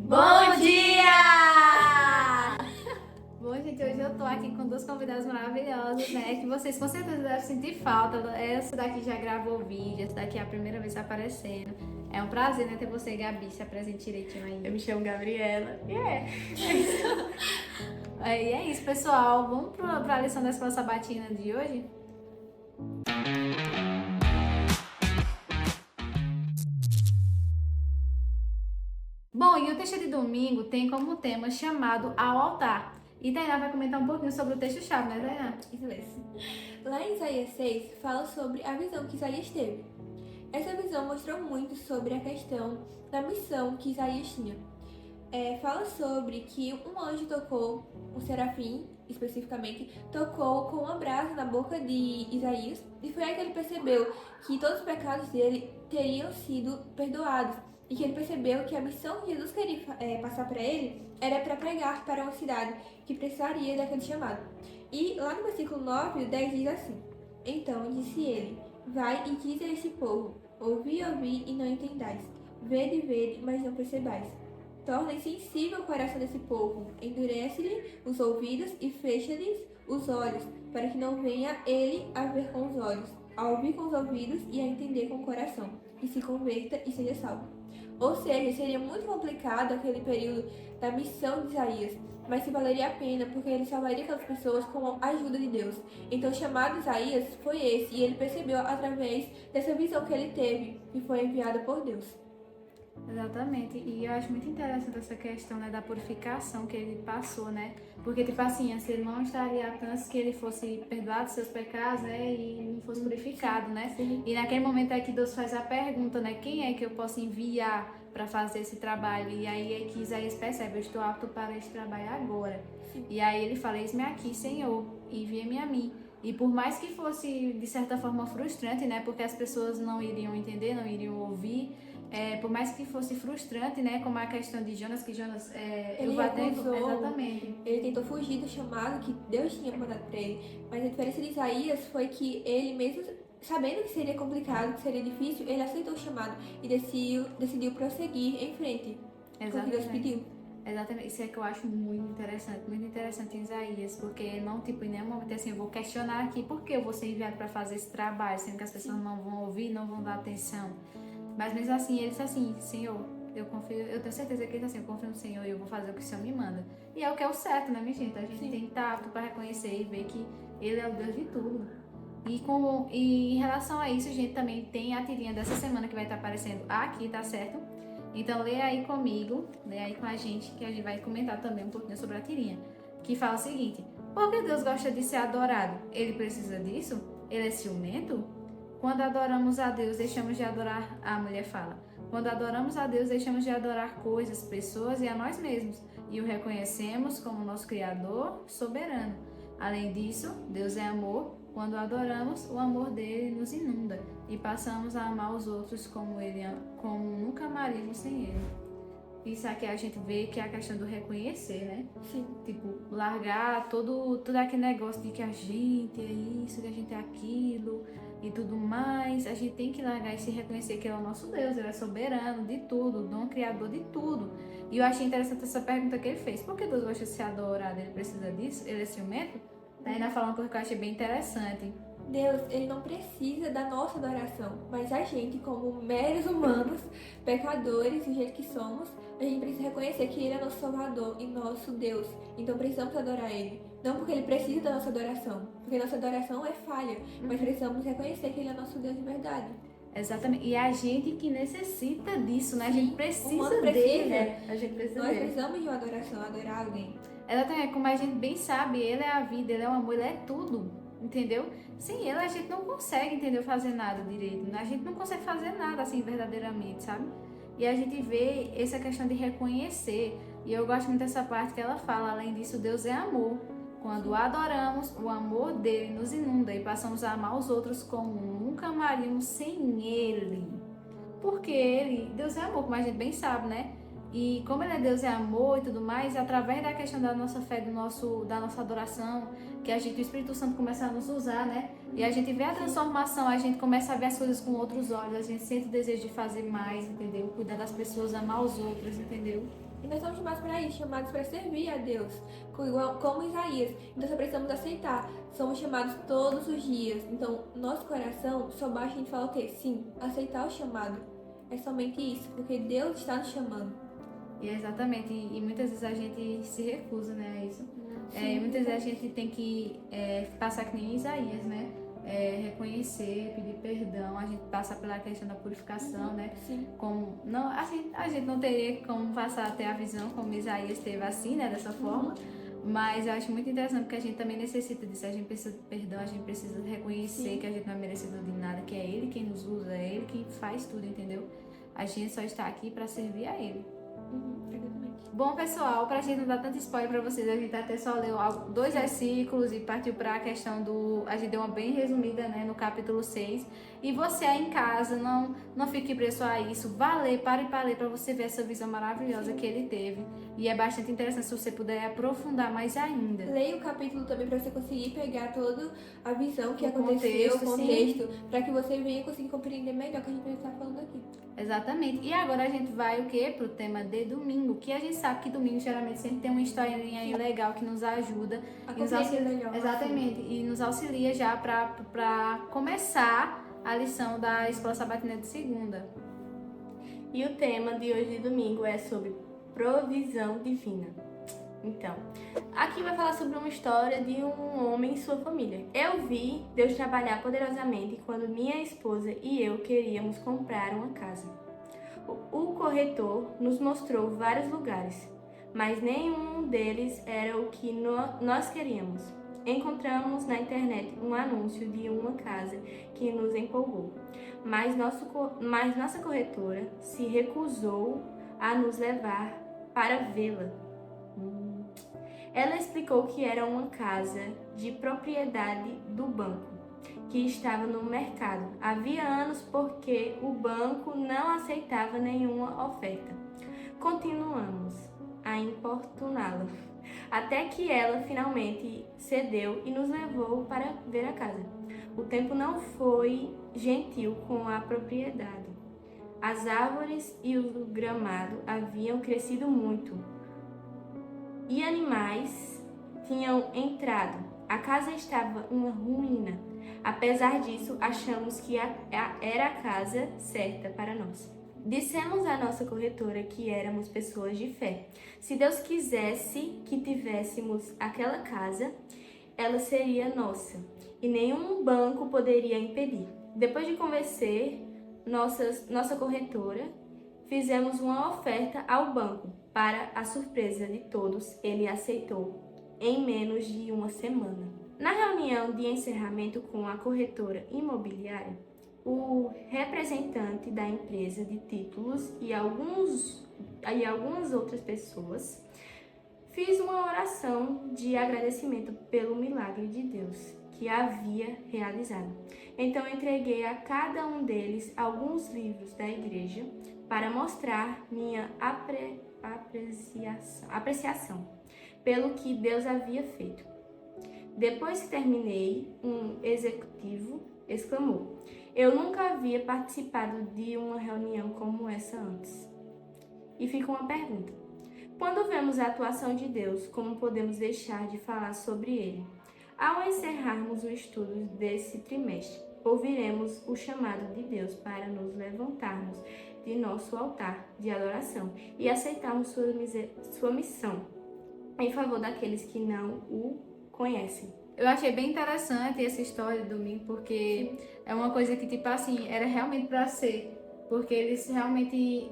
Bom dia! Bom, gente, hoje eu tô aqui com duas convidadas maravilhosas, né? Que vocês com certeza devem sentir falta. Essa daqui já gravou vídeo, essa daqui é a primeira vez aparecendo. É um prazer, né, ter você, Gabi, se apresente direitinho aí. Eu me chamo Gabriela. E é isso, pessoal. Vamos pra lição da escola sabatina de hoje? Bom, e o texto de domingo tem como tema chamado Ao Altar. E Tainá vai comentar um pouquinho sobre o texto-chave, né, Tainá? Isso mesmo. Lá em Isaías 6, fala sobre a visão que Isaías teve. Essa visão mostrou muito sobre a questão da missão que Isaías tinha. Fala sobre que um anjo tocou, o serafim, especificamente, tocou com uma brasa na boca de Isaías, e foi aí que ele percebeu que todos os pecados dele teriam sido perdoados, e que ele percebeu que a missão que Jesus queria passar para ele era para pregar para uma cidade que precisaria daquele chamado. E lá no versículo 9 e 10 diz assim: Então disse ele: Vai e diz a esse povo: Ouvi, ouvi e não entendais. Vede, vede, mas não percebais. Torna insensível o coração desse povo, endurece-lhe os ouvidos e fecha-lhes os olhos, para que não venha ele a ver com os olhos, a ouvir com os ouvidos e a entender com o coração, e se converta e seja salvo. Ou seja, seria muito complicado aquele período da missão de Isaías, mas se valeria a pena porque ele salvaria aquelas pessoas com a ajuda de Deus. Então o chamado de Isaías foi esse, e ele percebeu através dessa visão que ele teve, que foi enviada por Deus. Exatamente, e eu acho muito interessante essa questão, né, da purificação que ele passou, né, porque, tipo assim, antes ele não estaria apenas que ele fosse perdoado dos seus pecados, né, e não fosse purificado, né, Sim. E naquele momento é que Deus faz a pergunta, né, quem é que eu posso enviar para fazer esse trabalho, e aí é que Isaías percebe, eu estou apto para este trabalho agora, Sim. E aí ele fala, eis-me aqui, Senhor, envia-me a mim. E por mais que fosse, de certa forma, frustrante, né, porque as pessoas não iriam entender, não iriam ouvir, por mais que fosse frustrante, né, como a questão de Jonas, que Jonas, Ele recusou. exatamente. Ele tentou fugir do chamado que Deus tinha mandado para ele. Mas a diferença de Isaías foi que ele, mesmo sabendo que seria complicado, que seria difícil, ele aceitou o chamado e decidiu prosseguir em frente. Com o que Deus pediu. Exatamente, isso é que eu acho muito interessante em Isaías, porque não, tipo, em nenhum momento assim, eu vou questionar aqui por que eu vou ser enviado para fazer esse trabalho, sendo que as pessoas não vão ouvir, não vão dar atenção. Mas mesmo assim, ele disse assim, Senhor, eu confio, eu tenho certeza que ele disse assim, eu confio no Senhor e eu vou fazer o que o Senhor me manda. E é o que é o certo, né, minha gente? A gente tem que estar apto para reconhecer e ver que Ele é o Deus de tudo. E em relação a isso, a gente também tem a tirinha dessa semana que vai estar aparecendo aqui, tá certo? Então leia aí comigo, leia aí com a gente, que a gente vai comentar também um pouquinho sobre a tirinha. Que fala o seguinte: por que Deus gosta de ser adorado? Ele precisa disso? Ele é ciumento? Quando adoramos a Deus, deixamos de adorar, a mulher fala. Quando adoramos a Deus, deixamos de adorar coisas, pessoas e a nós mesmos, e o reconhecemos como nosso Criador soberano. Além disso, Deus é amor. Quando adoramos, o amor dele nos inunda e passamos a amar os outros como nunca amaríamos sem ele. Isso aqui a gente vê que é a questão do reconhecer, né? Sim. Tipo, largar todo aquele negócio de que a gente é isso, que a gente é aquilo e tudo mais. A gente tem que largar e se reconhecer que ele é o nosso Deus, ele é soberano de tudo, o dono criador de tudo. E eu achei interessante essa pergunta que ele fez. Por que Deus gosta de ser adorado? Ele precisa disso? Ele é ciumento? Ainda falando uma coisa que eu achei bem interessante. Deus, ele não precisa da nossa adoração, mas a gente, como meros humanos, pecadores, do jeito que somos, a gente precisa reconhecer que ele é nosso Salvador e nosso Deus. Então precisamos adorar ele. Não porque ele precisa da nossa adoração, porque nossa adoração é falha, mas precisamos reconhecer que ele é nosso Deus de verdade. Exatamente. E a gente que necessita disso, né? A gente precisa humano dele, né? A gente precisa Nós dele. precisamos de uma adoração, adorar alguém. Exatamente. Como a gente bem sabe, ele é a vida, ele é o amor, ele é tudo. Entendeu? Sem ele a gente não consegue, entendeu? Fazer nada direito. A gente não consegue fazer nada assim verdadeiramente, sabe? E a gente vê essa questão de reconhecer. E eu gosto muito dessa parte que ela fala. Além disso, Deus é amor. Quando o adoramos, o amor dele nos inunda e passamos a amar os outros como nunca amaríamos sem ele. Porque ele, Deus é amor, como a gente bem sabe, né? E como ele é Deus é amor e tudo mais, através da questão da nossa fé, da nossa adoração, que a gente, o Espírito Santo começa a nos usar, né? E a gente vê a transformação, a gente começa a ver as coisas com outros olhos, a gente sente o desejo de fazer mais, entendeu? Cuidar das pessoas, amar os outros, entendeu? E nós somos chamados para isso, chamados para servir a Deus, como Isaías. Então só precisamos aceitar. Somos chamados todos os dias. Então, nosso coração só basta a gente falar o quê? Sim, aceitar o chamado. É somente isso, porque Deus está nos chamando. E exatamente, e muitas vezes a gente se recusa, né, a isso. Muitas vezes a gente tem que passar que nem Isaías, né? Reconhecer, pedir perdão, a gente passa pela questão da purificação, né? Sim. Como, não, assim, a gente não teria como passar até a visão como Isaías teve assim, né? Dessa forma. Mas eu acho muito interessante porque a gente também necessita disso. A gente precisa de perdão, a gente precisa reconhecer que a gente não é merecedor de nada, que é Ele quem nos usa, é Ele quem faz tudo, entendeu? A gente só está aqui para servir a Ele. Exatamente. Bom, pessoal, pra gente não dar tanto spoiler pra vocês, a gente até só leu 2 versículos e partiu pra questão do... A gente deu uma bem resumida, né, no capítulo 6. E você aí em casa, não fique preso a isso. Vá ler, pare para ler pra você ver essa visão maravilhosa que ele teve. E é bastante interessante se você puder aprofundar mais ainda. Leia o capítulo também para você conseguir pegar toda a visão que O aconteceu, o contexto, contexto, para que você venha conseguir compreender melhor o que a gente está falando aqui. Exatamente. E agora a gente vai o quê? Pro tema de domingo, que a gente sabe que domingo geralmente sempre tem uma historinha aí legal que nos ajuda. A E nos compreender melhor. Exatamente. E nos auxilia já pra começar a lição da Escola Sabatina de segunda. E o tema de hoje de domingo é sobre provisão divina. Então, aqui vai falar sobre uma história de um homem e sua família. Eu vi Deus trabalhar poderosamente quando minha esposa e eu queríamos comprar uma casa. O corretor nos mostrou vários lugares, mas nenhum deles era o que nós queríamos. Encontramos na internet um anúncio de uma casa que nos empolgou, mas nossa corretora se recusou a nos levar para vê-la. Ela explicou que era uma casa de propriedade do banco, que estava no mercado havia anos porque o banco não aceitava nenhuma oferta. Continuamos a importuná-la, até que ela finalmente cedeu e nos levou para ver a casa. O tempo não foi gentil com a propriedade. As árvores e o gramado haviam crescido muito e animais tinham entrado. A casa estava uma ruína. Apesar disso, achamos que era a casa certa para nós. Dissemos à nossa corretora que éramos pessoas de fé. Se Deus quisesse que tivéssemos aquela casa, ela seria nossa e nenhum banco poderia impedir. Depois de convencer nossa corretora, fizemos uma oferta ao banco. Para a surpresa de todos, ele aceitou em menos de uma semana. Na reunião de encerramento com a corretora imobiliária, o representante da empresa de títulos e algumas outras pessoas fiz uma oração de agradecimento pelo milagre de Deus que havia realizado. Então entreguei a cada um deles alguns livros da igreja para mostrar minha apreciação pelo que Deus havia feito. Depois que terminei, um executivo exclamou: "Eu nunca havia participado de uma reunião como essa antes." E fica uma pergunta: quando vemos a atuação de Deus, como podemos deixar de falar sobre Ele? Ao encerrarmos o estudo desse trimestre, ouviremos o chamado de Deus para nos levantarmos de nosso altar de adoração e aceitarmos sua missão em favor daqueles que não o conhecem. Eu achei bem interessante essa história do domingo, porque é uma coisa que, tipo assim, era realmente pra ser. Porque eles realmente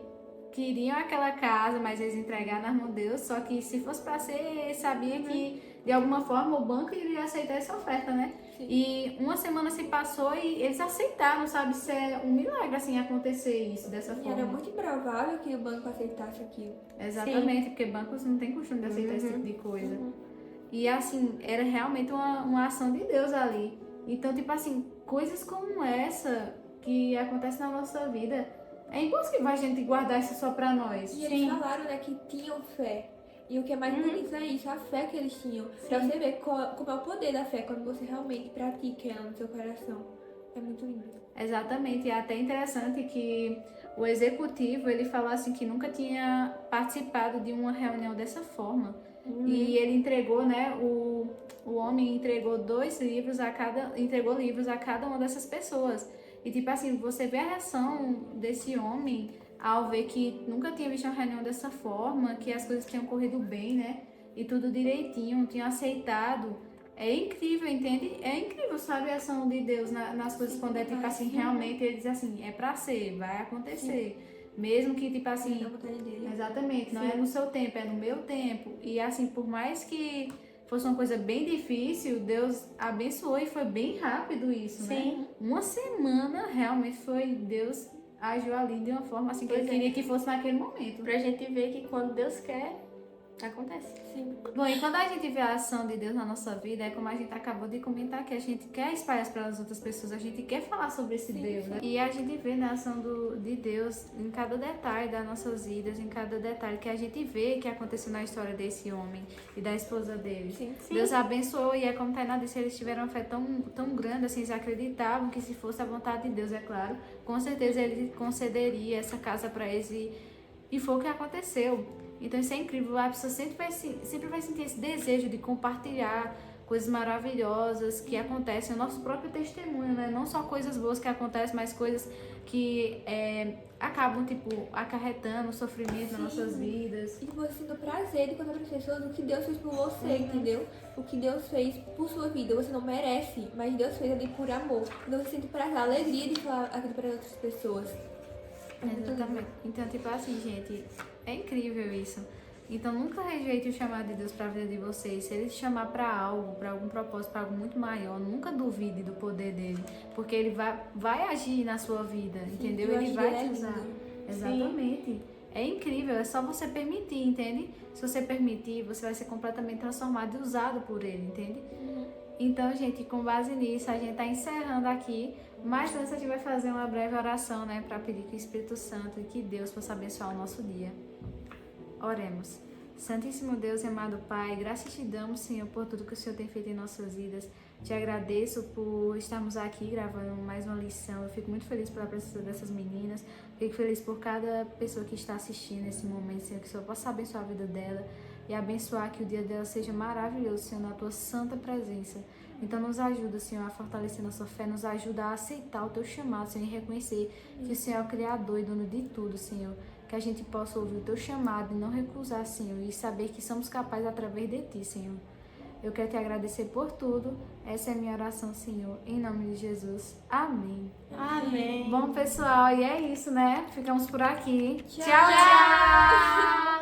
queriam aquela casa, mas eles entregaram nas mãos de Deus. Só que se fosse pra ser, eles sabiam que, de alguma forma, o banco iria aceitar essa oferta, né? Sim. E uma semana se passou e eles aceitaram, sabe? Isso é um milagre, assim, acontecer isso dessa E forma. era muito improvável que o banco aceitasse aquilo. Exatamente, porque bancos não tem costume de aceitar esse tipo de coisa. E assim, era realmente uma ação de Deus ali. Então, tipo assim, coisas como essa que acontecem na nossa vida, é impossível a gente guardar isso só pra nós. E eles falaram, né, que tinham fé. E o que é mais bonito é isso, a fé que eles tinham. Pra você ver como é o poder da fé quando você realmente pratica ela no seu coração. É muito lindo. Exatamente, e é até interessante que o executivo, ele falou assim que nunca tinha participado de uma reunião dessa forma. E ele entregou, né, o homem entregou entregou livros a cada uma dessas pessoas. E tipo assim, você vê a reação desse homem ao ver que nunca tinha visto uma reunião dessa forma, que as coisas tinham corrido bem, né? E tudo direitinho, tinham aceitado. É incrível, entende? É incrível, sabe, a ação de Deus nas coisas quando é tipo assim, realmente ele diz assim, é pra ser, vai acontecer. Mesmo que tipo assim, Na vontade dele. exatamente, não é no seu tempo, é no meu tempo. E assim, por mais que fosse uma coisa bem difícil, Deus abençoou e foi bem rápido isso, né? Sim. Uma semana realmente foi, Deus agiu ali de uma forma assim que ele queria que fosse naquele momento. Pra gente ver que quando Deus quer, acontece. Sim. Bom, e quando a gente vê a ação de Deus na nossa vida, é como a gente acabou de comentar, que a gente quer espalhar para as outras pessoas, a gente quer falar sobre esse Deus, né? E a gente vê na ação de Deus em cada detalhe das nossas vidas, em cada detalhe que a gente vê que aconteceu na história desse homem e da esposa dele. Sim. Deus abençoou e é como Tainá disse, eles tiveram uma fé tão grande, assim, eles acreditavam que se fosse a vontade de Deus, é claro, com certeza ele concederia essa casa para eles e foi o que aconteceu. Então isso é incrível, a pessoa sempre vai sentir esse desejo de compartilhar coisas maravilhosas que acontecem, o nosso próprio testemunho, né? Não só coisas boas que acontecem, mas coisas que acabam, tipo, acarretando sofrimento nas nossas vidas. E você sente o prazer de contar para as pessoas o que Deus fez por você, entendeu? O que Deus fez por sua vida. Você não merece, mas Deus fez ali por amor. Então você sente prazer, a alegria de falar aquilo para outras pessoas. Exatamente. Então, tipo assim, gente, é incrível isso. Então, nunca rejeite o chamado de Deus para a vida de vocês. Se Ele te chamar para algo, para algum propósito, para algo muito maior, nunca duvide do poder dele, porque Ele vai agir na sua vida, entendeu? Ele vai te usar. Exatamente. É incrível, é só você permitir, entende? Se você permitir, você vai ser completamente transformado e usado por Ele, entende? Então, gente, com base nisso, a gente está encerrando aqui. Mas antes a gente vai fazer uma breve oração, né? Para pedir que o Espírito Santo e que Deus possa abençoar o nosso dia. Oremos. Santíssimo Deus e amado Pai, graças te damos, Senhor, por tudo que o Senhor tem feito em nossas vidas. Te agradeço por estarmos aqui gravando mais uma lição. Eu fico muito feliz pela presença dessas meninas. Fico feliz por cada pessoa que está assistindo nesse momento, Senhor, que o Senhor possa abençoar a vida dela e abençoar que o dia dela seja maravilhoso, Senhor, na tua santa presença. Então nos ajuda, Senhor, a fortalecer nossa fé, nos ajuda a aceitar o teu chamado, Senhor, e reconhecer que o Senhor é o Criador e dono de tudo, Senhor. Que a gente possa ouvir o teu chamado e não recusar, Senhor, e saber que somos capazes através de ti, Senhor. Eu quero te agradecer por tudo. Essa é a minha oração, Senhor, em nome de Jesus. Amém. Amém. Bom, pessoal, e é isso, né? Ficamos por aqui. Tchau. Tchau, tchau.